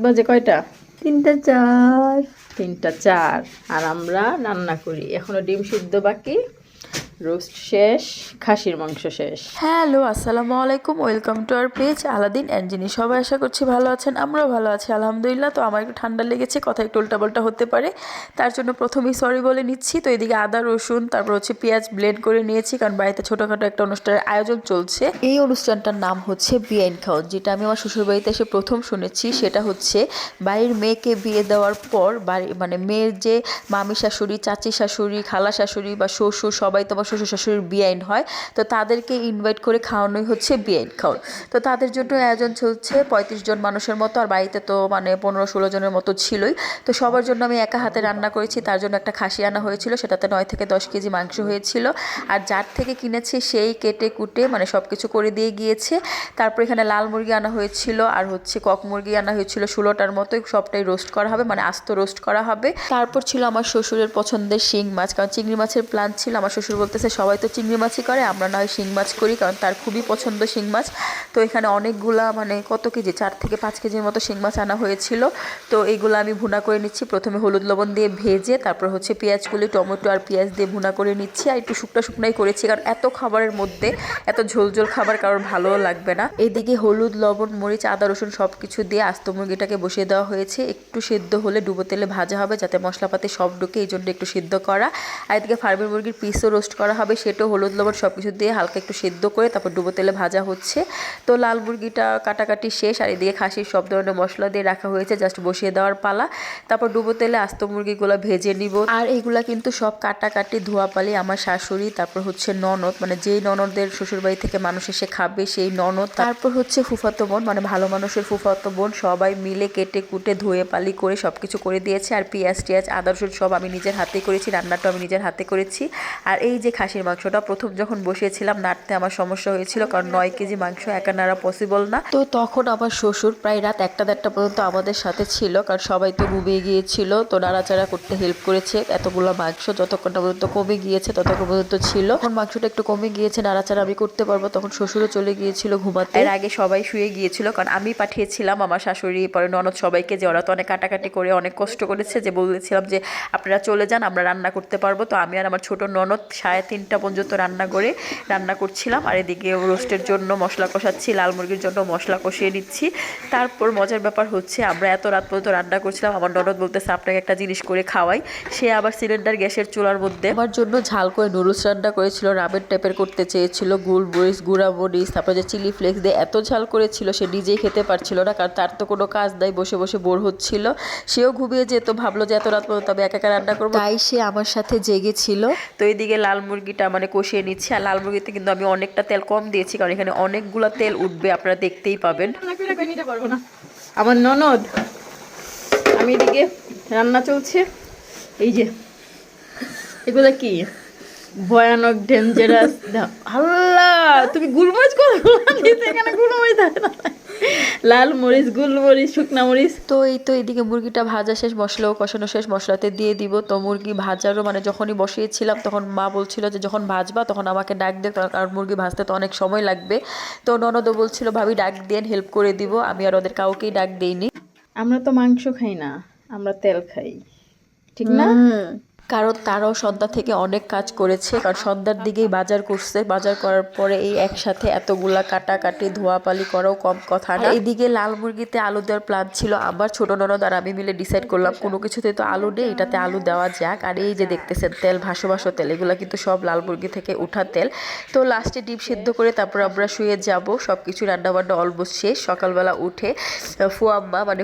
বাজে কয়টা? 3টা 4। 3টা 4। আর আমরা রান্না করি, এখনো ডিম সিদ্ধ বাকি, রোস্ট শেষ, খাসির মাংস শেষ। হ্যালো, আসসালামু আলাইকুম, welcome to our page Aladdin and genie. সবাই আশা করছি ভালো আছেন, আমরাও ভালো আছি আলহামদুলিল্লাহ। তো আমার একটু ঠান্ডা লেগেছে, কথা একটু উল্টাপাল্টা হতে পারে, তার জন্য প্রথমেই সরি বলে নিচ্ছি। তো এদিকে আদা রসুন তারপর হচ্ছে পেঁয়াজ ব্লেন্ড করে নিয়েছি, কারণ বাড়িতে ছোটোখাটো একটা অনুষ্ঠানের আয়োজন চলছে। এই অনুষ্ঠানটার নাম হচ্ছে বিয়াইন খাওয়ান, যেটা আমি আমার শ্বশুরবাড়িতে এসে প্রথম শুনেছি। সেটা হচ্ছে বাড়ির মেয়েকে বিয়ে দেওয়ার পর বাড়ি মানে মেয়ের যে মামি শাশুড়ি, চাচি শাশুড়ি, খালা শাশুড়ি বা শ্বশুর, সবাই তোমার শ্বশুর শাশুড়ির বিয়াইন হয়। তো তাদেরকে ইনভাইট করে খাওয়ানোই হচ্ছে বিয়াইন খাওয়ার। তো তাদের জন্য আয়োজন চলছে 35 জন মানুষের মতো, আর বাড়িতে তো মানে 15-16 জনের মতো ছিলই। তো সবার জন্য আমি একা হাতে রান্না করেছি। তার জন্য একটা খাসি আনা হয়েছিল, সেটাতে 9 থেকে 10 কেজি মাংস হয়েছিল। আর যার থেকে কিনেছি সেই কেটে কুটে মানে সব কিছু করে দিয়ে গিয়েছে। তারপর এখানে লাল মুরগি আনা হয়েছিল, আর হচ্ছে কক মুরগি আনা হয়েছিল 16টার মতো। সবটাই রোস্ট করা হবে, মানে আস্ত রোস্ট করা হবে। তারপর ছিল আমার শ্বশুরের পছন্দের শিং মাছ, কারণ চিংড়ি মাছের প্ল্যান ছিল। আমার শ্বশুর বলতেছে সবাই তো চিংড়ি মাছই করে, আমরা না হয় শিং মাছ করি, কারণ তার খুবই পছন্দ শিং মাছ। তো এখানে অনেকগুলা মানে কত কেজি, 4 থেকে 5 কেজির মতো শিং মাছ আনা হয়েছিল। তো এইগুলো আমি ভুনা করে নিচ্ছি, প্রথমে হলুদ লবণ দিয়ে ভেজে, তারপর হচ্ছে পেঁয়াজগুলি টমেটো আর পেঁয়াজ দিয়ে ভুনা করে নিচ্ছি। আর একটু শুকনাই করেছি, কারণ এত খাবারের মধ্যে এত ঝোল খাবার কারোর ভালোও লাগবে না। এদিকে হলুদ লবণ মরিচ আদা রসুন সব কিছু দিয়ে আস্ত মুরগিটাকে বসিয়ে দেওয়া হয়েছে। একটু সেদ্ধ হলে ডুবো তেলে ভাজা হবে, যাতে মশলাপাতি সব ঢুকে, এই জন্য একটু সিদ্ধ করা। আর এদিকে ফার্মের মুরগির পিসও রোস্ট করা হবে, সেটাও হলুদ লবণ সব কিছু দিয়ে হালকা একটু সেদ্ধ করে তারপর ডুবো তেলে ভাজা হচ্ছে। তো লাল মুরগিটা কাটাকাটি শেষ, আর এদিকে খাসির সব ধরনের মশলা দিয়ে রাখা হয়েছে, জাস্ট বসিয়ে দেওয়ার পালা। তারপর ডুবো তেলে আস্ত মুরগিগুলো ভেজে নিব। আর এইগুলা কিন্তু সব কাটাকাটি ধোয়াপালি আমার শাশুড়ি, তারপর হচ্ছে ননদ, মানে যেই ননদের শ্বশুরবাড়ি থেকে মানুষ এসে খাবে সেই ননদ, তারপর হচ্ছে ফুফাতো বোন, মানে ভালো মানুষের ফুফাতো বোন, সবাই মিলে কেটে কুটে ধুয়ে পালি করে সব কিছু করে দিয়েছে। আর পেঁয়াজ টিয়াজ আদা রসুন সব আমি নিজের হাতেই করেছি, রান্নাটা আমি নিজের হাতে করেছি। আর এই যে খাসির মাংসটা প্রথম যখন বসিয়েছিলাম নাড়তে আমার সমস্যা হয়েছিল, কারণ 9 কেজি মাংস একা নাড়া পসিবল না। তো তখন আমার শ্বশুর প্রায় রাত 1টা-1:30 পর্যন্ত আমাদের সাথে ছিল, কারণ সবাই তো ঘুমিয়ে গিয়েছিল। তো নাড়াচাড়া করতে হেল্প করেছে। এতগুলো মাংস যতক্ষণটা পর্যন্ত কমে গিয়েছে ততক্ষণ পর্যন্ত ছিল। তখন মাংসটা একটু কমে গিয়েছে, নাড়াচাড়া আমি করতে পারবো, তখন শ্বশুরও চলে গিয়েছিল ঘুমাতে। এর আগে সবাই শুয়ে গিয়েছিল, কারণ আমি পাঠিয়েছিলাম আমার শাশুড়ি পরে ননদ সবাইকে, যে ওরা তো অনেক কাটাকাটি করে অনেক কষ্ট করেছে, যে বলেছিলাম যে আপনারা চলে যান, আমরা রান্না করতে পারবো। তো আমি আর আমার ছোট ননদ 3:30 পর্যন্ত রান্না করছিলাম। আর এদিকে রোস্টের জন্য মশলা কষাচ্ছি, লাল মুরগির জন্য মশলা কষিয়ে নিচ্ছি। তারপর মজার ব্যাপার হচ্ছে আমরা এত রাত পর্যন্ত রান্না করছিলাম, আমার ননদ বলতেছে আপনাকে একটা জিনিস করে খাওয়াই। সে আবার সিলিন্ডার গ্যাসের চুলার মধ্যে আমার জন্য ঝাল করে নুডলস রান্না করেছিল, রামের টাইপের করতে চেয়েছিল, গোলমরিচ গুঁড়া মরিচ তারপর যে চিলি ফ্লেক্স দিয়ে এত ঝাল করেছিল, সে নিজেই খেতে পারছিল না, কারণ তার তো কোনো কাজ নাই, বসে বসে বোর হচ্ছিল। সেও ঘুমিয়ে যেত, ভাবলো যে এত রাত পর্যন্ত আমি একা একা রান্না করবো, তাই সে আমার সাথে জেগেছিল। তো এইদিকে লাল মুরগিটা মানে কষিয়ে নিচ্ছে। আর লাল মুরগিতে কিন্তু আমি অনেকটা তেল কম দিয়েছি, কারণ এখানে অনেকগুলো তেল উঠবে, আপনারা দেখতেই পাবেন। আমার ননদ, আমি এদিকে রান্না চলছে। এই যে এগুলা কি ভয়ানক ডেঞ্জারাস, আল্লাহ তুমি গুলমরিচ করো, এখানে গুলমরিচ থাকে না, লাল মরিচ গুলমরিচ শুকনা মরিচ। তো এই তো এদিকে মুরগিটা ভাজা শেষ, মশলাও কষানো শেষ, মশলাতে দিয়ে দিব। তো মুরগি ভাজারও মানে যখনই বসিয়েছিলাম তখন মা বলছিল যে যখন ভাজবা তখন আমাকে ডাক দে, কারণ মুরগি ভাজতে তো অনেক সময় লাগবে। তো ননদও বলছিল ভাবি ডাক দিয়ে হেল্প করে দিব, আমি আর ওদের কাউকেই ডাক দিইনি। আমরা তো মাংস খাই না, আমরা তেল খাই, ঠিক না? কারণ তারাও সন্ধ্যা থেকে অনেক কাজ করেছে, কারণ সন্ধ্যার দিকেই বাজার করছে, বাজার করার পরে এই একসাথে এতগুলা কাটাকাটি ধোয়াপালি করাও কম কথা না। এদিকে লাল মুরগিতে আলু দেওয়ার প্ল্যান ছিল, আবার ছোট ননদ আর আমি মিলে ডিসাইড করলাম কোনো কিছুতে তো আলু নেই, এটাতে আলু দেওয়া যাক। আর এই যে দেখতেছেন তেল, ভাসো ভাসো তেল, এগুলো কিন্তু সব লাল মুরগি থেকে উঠা তেল। তো লাস্টে ডিম সিদ্ধ করে তারপর আমরা শুয়ে যাব, সব কিছু রান্নাবান্না অলমোস্ট শেষ। সকালবেলা উঠে ফুয়াম্মা মানে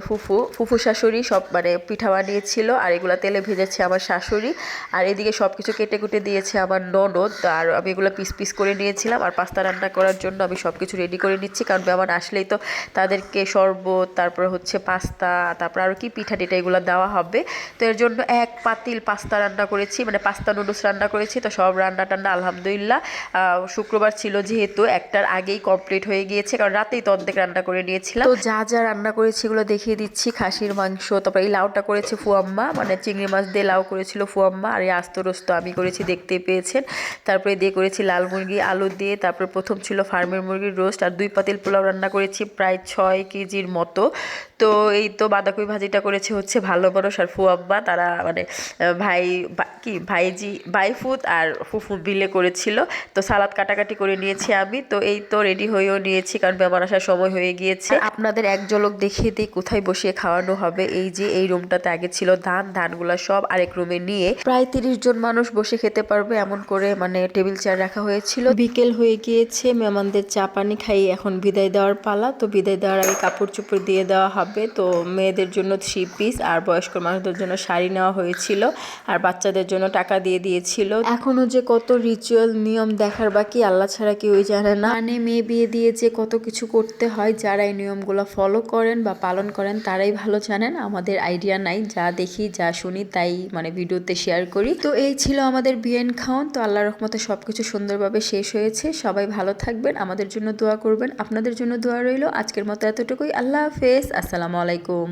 ফুফু শাশুড়ি সব মানে পিঠা বানিয়েছিল, আর এগুলো তেলে ভেজেছে আমার শাশুড়ি। আর এদিকে সব কিছু কেটে কুটে দিয়েছে আমার ননদ, আর আমি এগুলো পিস পিস করে নিয়েছিলাম। আর পাস্তা রান্না করার জন্য আমি সব কিছু রেডি করে নিচ্ছি, কারণ মেহমান আসলেই তো তাদেরকে শরবত, তারপর হচ্ছে পাস্তা, তারপর আরও কি পিঠা টিঠা এগুলো দেওয়া হবে। তো এর জন্য এক পাতিল পাস্তা রান্না করেছি, মানে পাস্তা নুডলস রান্না করেছি। তো সব রান্না টান্না আলহামদুলিল্লাহ শুক্রবার ছিল যেহেতু 1টার আগেই কমপ্লিট হয়ে গিয়েছে, কারণ রাতেই তো অর্ধেক রান্না করে নিয়েছিলাম। তো যা যা রান্না করেছি এগুলো দেখিয়ে দিচ্ছি। খাসির মাংস, তারপর এই লাউটা করেছে ফুয়াম্মা, মানে চিংড়ি মাছ দিয়ে লাউ করেছিল ফুয়াম্মা, আর এই আস্ত রোস্ত আমি করেছি, দেখতেই পেয়েছেন। তারপরে দিয়ে করেছি লাল মুরগি আলু দিয়ে, তারপর প্রথম ছিল ফার্মের মুরগির রোস্ট, আর 2 পাতিল পোলাও রান্না করেছি প্রায় 6 কেজির মতো। তো এই তো বাঁধাকপি ভাজিটা করেছে হচ্ছে ভালো মানুষ আর ফুয়াব্বা, তারা মানে ভাইফুত আর ফুফু বিলে করেছিল। তো সালাদ কাটাকাটি করে নিয়েছি আমি। তো এই তো রেডি হয়েও নিয়েছি, কারণ মেহমান আসার সময় হয়ে গিয়েছে। আপনাদের এক ঝলক দেখিয়ে দিই কোথায় বসিয়ে খাওয়ানো হবে। এই যে এই রুমটাতে আগে ছিল ধানগুলা সব আরেক রুমে নিয়ে প্রায় 30 জন মানুষ বসে খেতে পারবে এমন করে মানে টেবিল চেয়ার রাখা হয়েছিল। বিকেল হয়ে গিয়েছে, মেহমানদের চা পানি খাইয়ে এখন বিদায় দেওয়ার পালা। তো বিদায় দেওয়ার আগে কাপড় চোপড় দিয়ে দেওয়া হবে। তো মেয়েদের জন্য 3 পিস আর বয়স্ক মানুষদের জন্য শাড়ি নেওয়া হয়েছিল, আর বাচ্চাদের জন্য টাকা দিয়ে দিয়েছিল। এখনো যে কত রিচুয়াল নিয়ম দেখার বাকি, আল্লাহ ছাড়া কেউই জানে না। মানে মেয়ে বিয়ে দিয়ে যে কত কিছু করতে হয়, যারা এই নিয়মগুলো ফলো করেন বা পালন করেন তারাই ভালো জানেন। আমাদের আইডিয়া নাই, যা দেখি যা শুনি তাই মানে ভিডিওতে শেয়ার করি। তো এই ছিল আমাদের বিয়েন খাওন। তো আল্লাহর রহমতে সবকিছু সুন্দরভাবে শেষ হয়েছে। সবাই ভালো থাকবেন, আমাদের জন্য দোয়া করবেন, আপনাদের জন্য দোয়া রইল। আজকের মতো এতটুকুই। আল্লাহ হাফেজ, আসসালামু আলাইকুম।